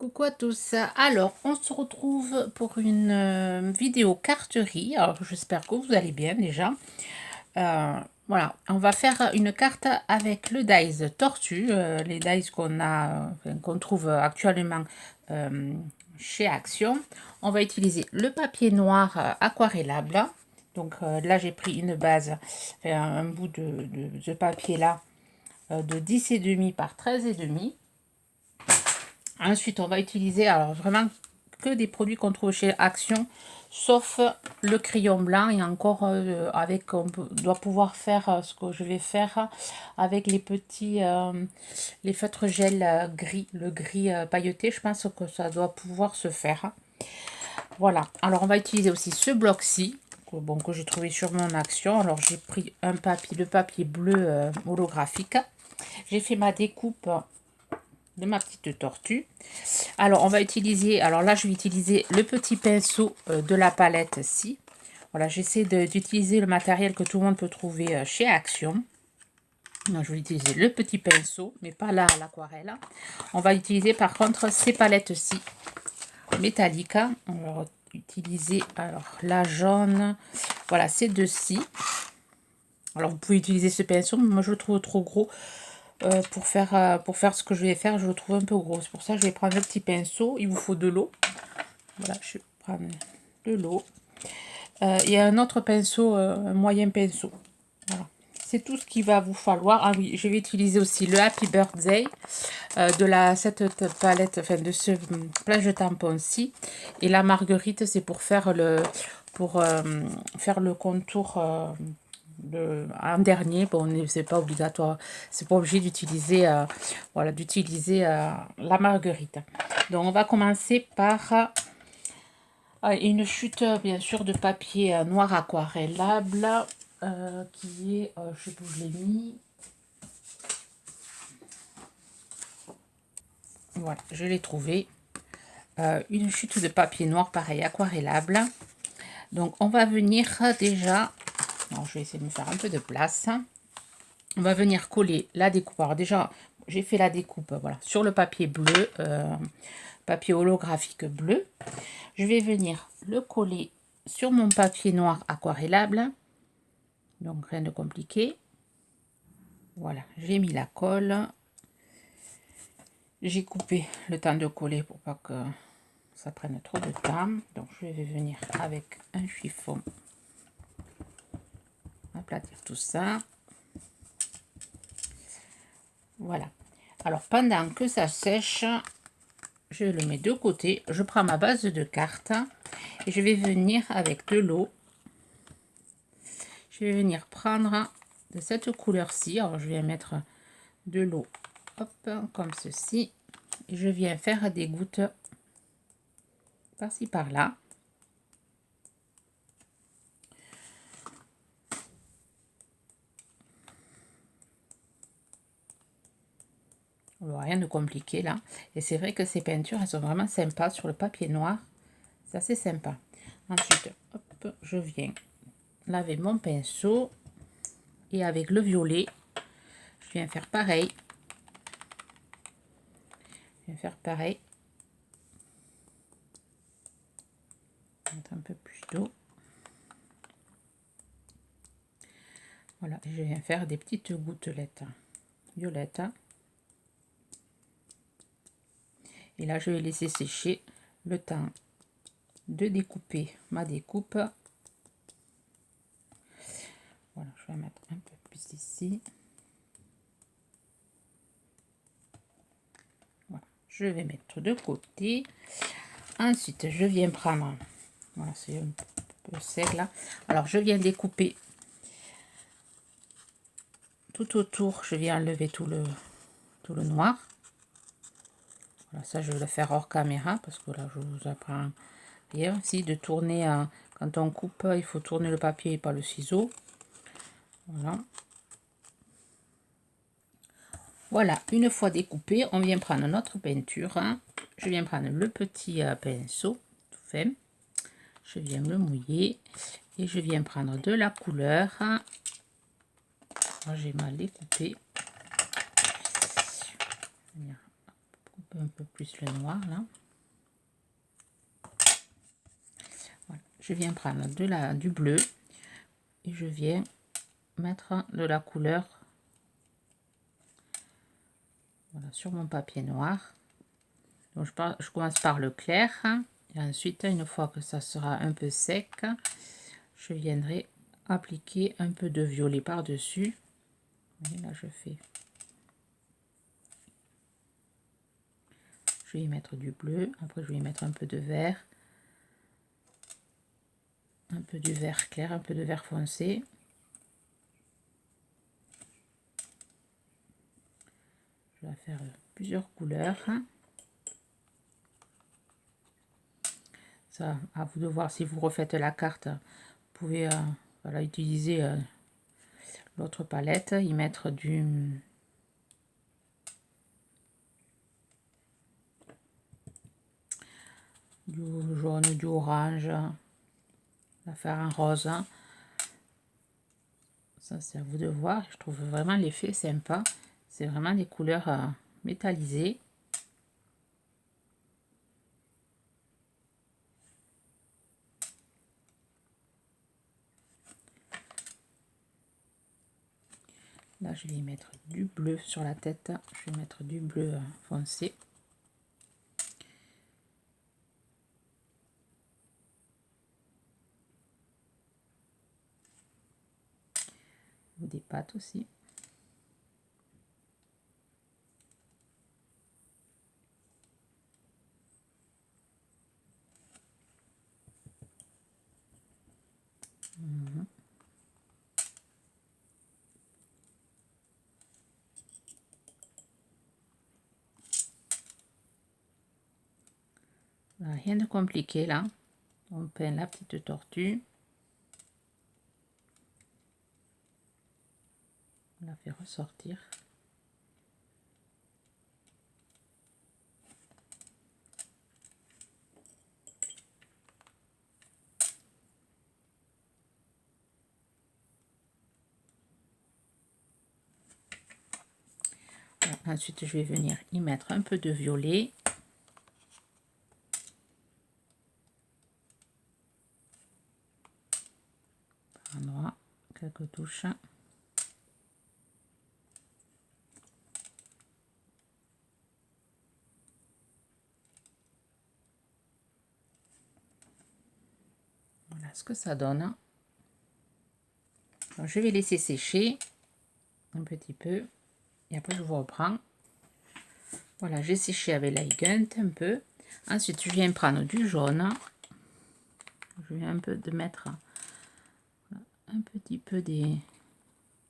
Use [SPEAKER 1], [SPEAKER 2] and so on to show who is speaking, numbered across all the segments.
[SPEAKER 1] Coucou à tous. Alors, on se retrouve pour une vidéo carterie. Alors, j'espère que vous allez bien déjà. Voilà, on va faire une carte avec le dies tortue, les dies qu'on trouve actuellement chez Action. On va utiliser le papier noir aquarellable. Donc là, j'ai pris une base, un bout de papier là de 10,5 par 13,5. Ensuite, on va utiliser alors vraiment que des produits qu'on trouve chez Action, sauf le crayon blanc. Et encore, doit pouvoir faire ce que je vais faire avec les petits, les feutres gel gris, le gris pailleté. Je pense que ça doit pouvoir se faire. Voilà. Alors, on va utiliser aussi ce bloc-ci. Bon, que j'ai trouvé sur mon Action. Alors, j'ai pris un papier, le papier bleu holographique. J'ai fait ma découpe de ma petite tortue. Alors, on va utiliser, alors là, je vais utiliser le petit pinceau de la palette-ci. Voilà, j'essaie d'utiliser le matériel que tout le monde peut trouver chez Action. Donc, je vais utiliser le petit pinceau, mais pas là l'aquarelle. On va utiliser par contre ces palettes-ci métalliques. On va utiliser alors la jaune. Voilà, ces deux-ci. Alors, vous pouvez utiliser ce pinceau, mais moi je le trouve trop gros. Pour faire ce que je vais faire, je le trouve un peu gros. C'est pour ça que je vais prendre le petit pinceau. Il vous faut de l'eau. Voilà, je vais prendre de l'eau. Il y a un autre pinceau, un moyen pinceau. Voilà. C'est tout ce qu'il va vous falloir. Ah oui, je vais utiliser aussi le Happy Birthday de cette palette, enfin de ce plage de tampons-ci. Et la marguerite, c'est pour faire faire le contour en dernier. Bon, c'est pas obligatoire, c'est pas obligé d'utiliser voilà, la marguerite. Donc on va commencer par une chute bien sûr de papier noir aquarellable qui est, je sais pas où je l'ai mis. Voilà, je l'ai trouvé. Une chute de papier noir pareil aquarellable. Donc on va venir déjà, alors, je vais essayer de me faire un peu de place. On va venir coller la découpe. Alors déjà, j'ai fait la découpe voilà, sur le papier bleu, papier holographique bleu. Je vais venir le coller sur mon papier noir aquarellable. Donc rien de compliqué. Voilà, j'ai mis la colle. J'ai coupé le temps de coller pour pas que ça prenne trop de temps. Donc je vais venir avec un chiffon aplatir tout ça. Voilà. Alors pendant que ça sèche, je le mets de côté. Je prends ma base de cartes et je vais venir avec de l'eau. Je vais venir prendre de cette couleur-ci. Alors je vais mettre de l'eau, hop, comme ceci. Et je viens faire des gouttes par-ci par-là. Rien de compliqué là. Et c'est vrai que ces peintures, elles sont vraiment sympas sur le papier noir. C'est assez sympa. Ensuite, hop, je viens laver mon pinceau. Et avec le violet, je viens faire pareil. Je viens faire pareil. Mettre un peu plus d'eau. Voilà, je viens faire des petites gouttelettes violettes. Et là, je vais laisser sécher le temps de découper ma découpe. Voilà, je vais mettre un peu plus ici. Voilà, je vais mettre de côté. Ensuite, je viens prendre, voilà, c'est un peu sec là. Alors, je viens découper tout autour. Je viens enlever tout le noir. Voilà, ça, je vais le faire hors caméra parce que là, je vous apprends rien aussi de tourner. Quand on coupe, il faut tourner le papier et pas le ciseau. Voilà. Voilà, une fois découpé, on vient prendre notre peinture. Je viens prendre le petit pinceau tout fait. Je viens me mouiller et je viens prendre de la couleur. J'ai mal découpé. Un peu plus le noir là. Voilà. Je viens prendre du bleu et je viens mettre de la couleur, voilà, sur mon papier noir. Donc je commence par le clair et ensuite, une fois que ça sera un peu sec, je viendrai appliquer un peu de violet par dessus. Et là je vais y mettre du bleu, après je vais y mettre un peu de vert, un peu du vert clair, un peu de vert foncé. Je vais faire plusieurs couleurs. Ça, à vous de voir. Si vous refaites la carte, vous pouvez voilà, utiliser l'autre palette, y mettre du jaune, du orange, la faire un rose. Ça, c'est à vous de voir. Je trouve vraiment l'effet sympa. C'est vraiment des couleurs métallisées. Là, je vais y mettre du bleu sur la tête. Je vais mettre du bleu foncé. Ou des pattes aussi. Rien de compliqué là. On peint la petite tortue. On la fait ressortir. Voilà. Ensuite, je vais venir y mettre un peu de violet. Par endroit, quelques touches. Voilà ce que ça donne. Alors, je vais laisser sécher un petit peu et après je vous reprends. Voilà, j'ai séché avec l'Aigent un peu. Ensuite, je viens prendre du jaune. Je viens un peu de mettre un petit peu des...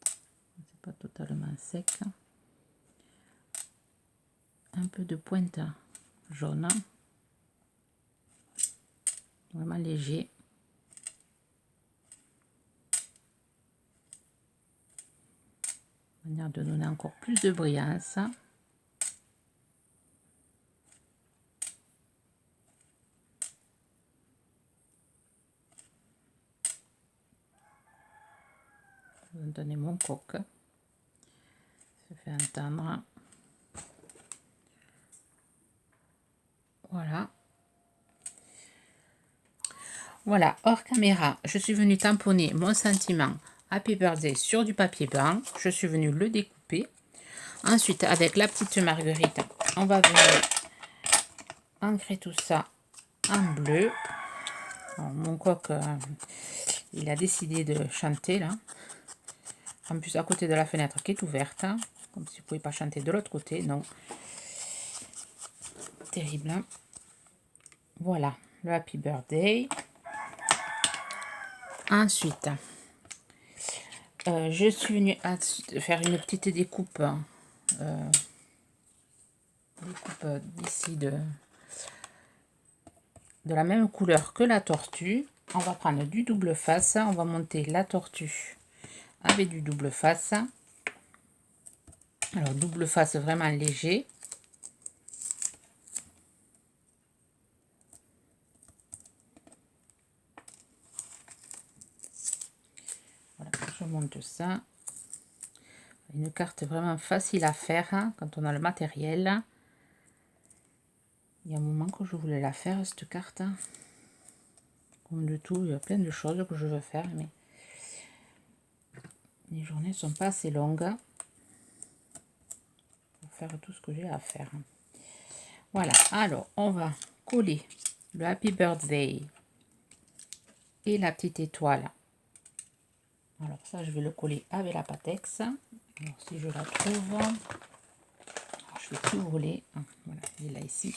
[SPEAKER 1] C'est pas totalement sec. Un peu de pointe jaune. Vraiment léger. De manière de donner encore plus de brillance. Je vais donner mon coq. Je fais entendre. Voilà. Voilà, hors caméra, je suis venue tamponner mon sentiment Happy Birthday sur du papier blanc. Je suis venue le découper. Ensuite, avec la petite marguerite, on va venir ancrer tout ça en bleu. Alors, mon coq, il a décidé de chanter là. En plus, à côté de la fenêtre qui est ouverte. Comme si vous ne pouvez pas chanter de l'autre côté. Non. Terrible. Hein. Voilà, le Happy Birthday. Ensuite, je suis venue faire une petite découpe. D'ici de la même couleur que la tortue. On va prendre du double face. On va monter la tortue avec du double face. Alors, double face vraiment léger. Voilà, je monte ça. Une carte vraiment facile à faire hein, quand on a le matériel. Il y a un moment que je voulais la faire, cette carte. Comme de tout, il y a plein de choses que je veux faire, mais les journées sont pas assez longues pour faire tout ce que j'ai à faire. Voilà, alors on va coller le Happy Birthday et la petite étoile. Alors ça, je vais le coller avec la Pattex. Alors si je la trouve, alors, je vais tout rouler. Voilà, il est là ici.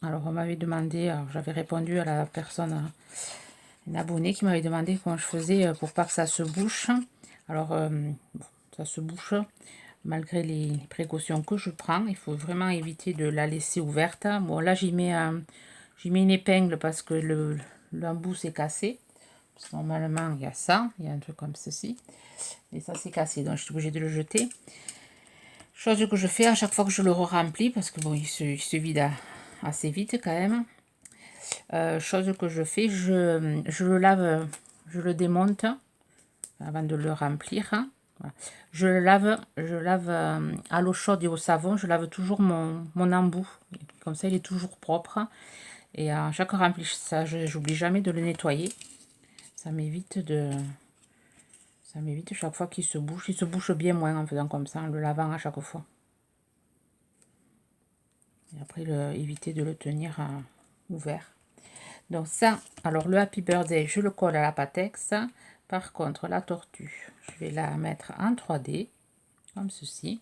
[SPEAKER 1] Alors on m'avait demandé, j'avais répondu à la personne, une abonnée qui m'avait demandé comment je faisais pour pas que ça se bouche. Alors bon, ça se bouche malgré les précautions que je prends. Il faut vraiment éviter de la laisser ouverte. Bon là j'y mets une épingle parce que l'embout s'est cassé. Parce que normalement il y a ça, il y a un truc comme ceci. Et ça s'est cassé, donc je suis obligée de le jeter. Chose que je fais à chaque fois que je le remplis, parce que bon, il se vide assez vite quand même. Chose que je fais, je le lave, je le démonte avant de le remplir. Voilà. Je lave à l'eau chaude et au savon. Je lave toujours mon embout. Comme ça, il est toujours propre. Et à chaque remplissage, j'oublie jamais de le nettoyer. Ça m'évite chaque fois qu'il se bouche. Il se bouche bien moins en faisant comme ça, en le lavant à chaque fois. Et après, éviter de le tenir ouvert. Donc ça, alors le Happy Birthday, je le colle à la Pattex. Par contre, la tortue, je vais la mettre en 3D, comme ceci.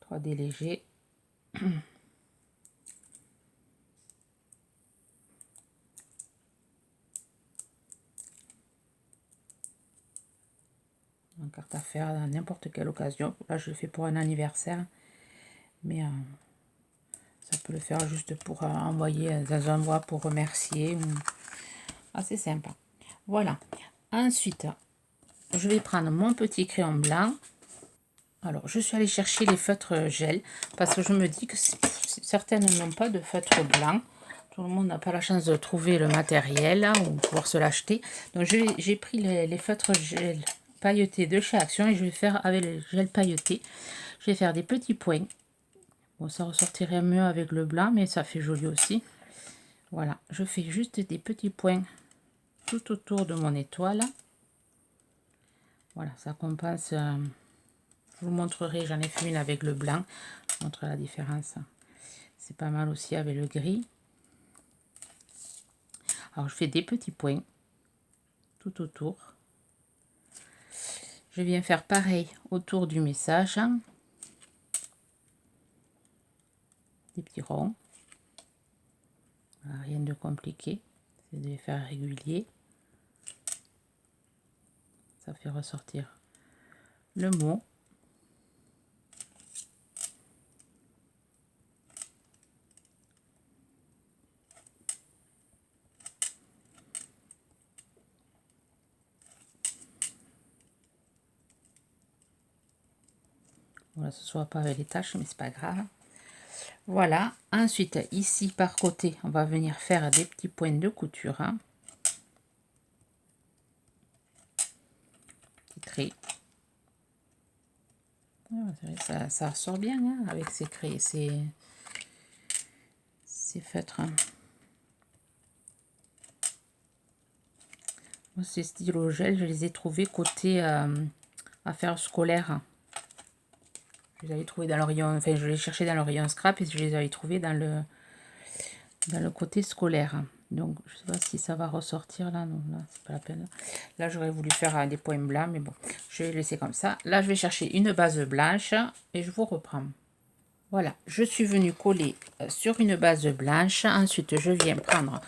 [SPEAKER 1] 3D léger. Une carte à faire à n'importe quelle occasion. Là, je le fais pour un anniversaire. Mais ça peut le faire juste pour envoyer dans un mois pour remercier. Assez sympa. Voilà. Ensuite, je vais prendre mon petit crayon blanc. Alors, je suis allée chercher les feutres gel parce que je me dis que certaines n'ont pas de feutre blanc. Tout le monde n'a pas la chance de trouver le matériel là, ou pouvoir se l'acheter. Donc, j'ai pris les feutres gel pailletés de chez Action et je vais faire avec le gel pailleté. Je vais faire des petits points. Bon, ça ressortirait mieux avec le blanc, mais ça fait joli aussi. Voilà, je fais juste des petits points tout autour de mon étoile. Voilà, ça compense. Je vous montrerai, j'en ai fait une avec le blanc. Je vous montre la différence. C'est pas mal aussi avec le gris. Alors je fais des petits points tout autour. Je viens faire pareil autour du message. Des petits ronds. Voilà, rien de compliqué. C'est de les faire régulier. Ça fait ressortir le mot. Voilà, ce soit pas avec les taches, mais c'est pas grave. Voilà. Ensuite, ici par côté, on va venir faire des petits points de couture. Petits traits. Ça ressort bien hein, avec ces crayons, ces feutres. Moi, ces stylos gel, je les ai trouvés côté affaires scolaires. Je les avais trouvés dans le rayon, enfin je les cherchais dans le rayon scrap et je les avais trouvés dans le côté scolaire. Donc je sais pas si ça va ressortir là, non, là c'est pas la peine. Là j'aurais voulu faire des points blancs, mais bon, je vais laisser comme ça. Là je vais chercher une base blanche et je vous reprends. Voilà, je suis venue coller sur une base blanche. Ensuite je viens prendre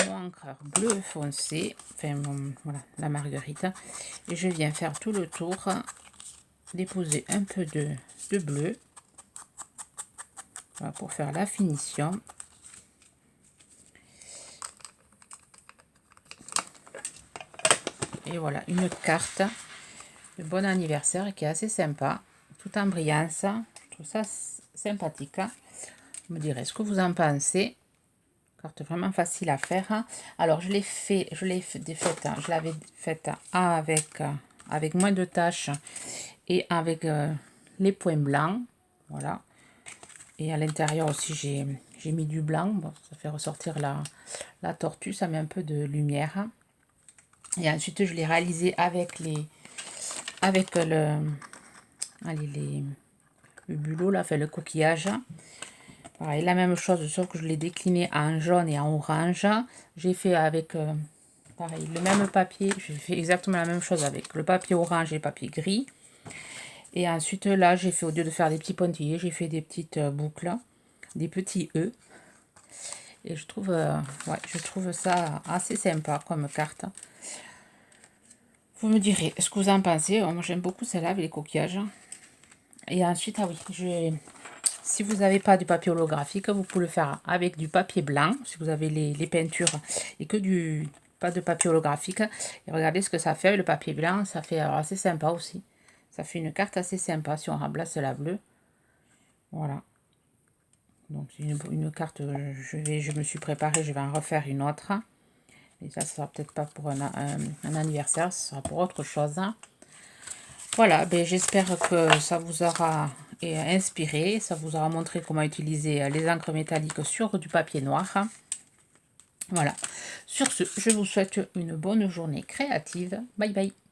[SPEAKER 1] mon encre bleu foncé, enfin voilà, la marguerite, et je viens faire tout le tour, déposer un peu de bleu. Voilà, pour faire la finition. Et voilà, une carte de bon anniversaire qui est assez sympa, tout en brillance. Je trouve ça sympathique. Vous me direz ce que vous en pensez. Carte vraiment facile à faire. Alors je l'ai faite, je l'avais faite avec moins de tâches et avec les points blancs. Voilà. Et à l'intérieur aussi, j'ai mis du blanc. Bon, ça fait ressortir la tortue. Ça met un peu de lumière. Et ensuite, je l'ai réalisé avec le bulot, là, fait le coquillage. Pareil, la même chose, sauf que je l'ai décliné en jaune et en orange. J'ai fait avec, pareil, le même papier. J'ai fait exactement la même chose avec le papier orange et le papier gris. Et ensuite, là, j'ai fait, au lieu de faire des petits pointillés, j'ai fait des petites boucles, des petits E. Et ouais, je trouve ça assez sympa comme carte. Vous me direz ce que vous en pensez. Moi, j'aime beaucoup celle-là avec les coquillages. Et ensuite, ah oui, si vous n'avez pas du papier holographique, vous pouvez le faire avec du papier blanc. Si vous avez les peintures et que pas de papier holographique. Et regardez ce que ça fait avec le papier blanc. Ça fait assez sympa aussi. Ça fait une carte assez sympa si on remplace la bleue. Voilà. Donc une carte, je me suis préparée, je vais en refaire une autre. Et ça, sera peut-être pas pour un anniversaire, ce sera pour autre chose. Voilà, ben, j'espère que ça vous aura inspiré, ça vous aura montré comment utiliser les encres métalliques sur du papier noir. Voilà. Sur ce, je vous souhaite une bonne journée créative. Bye bye.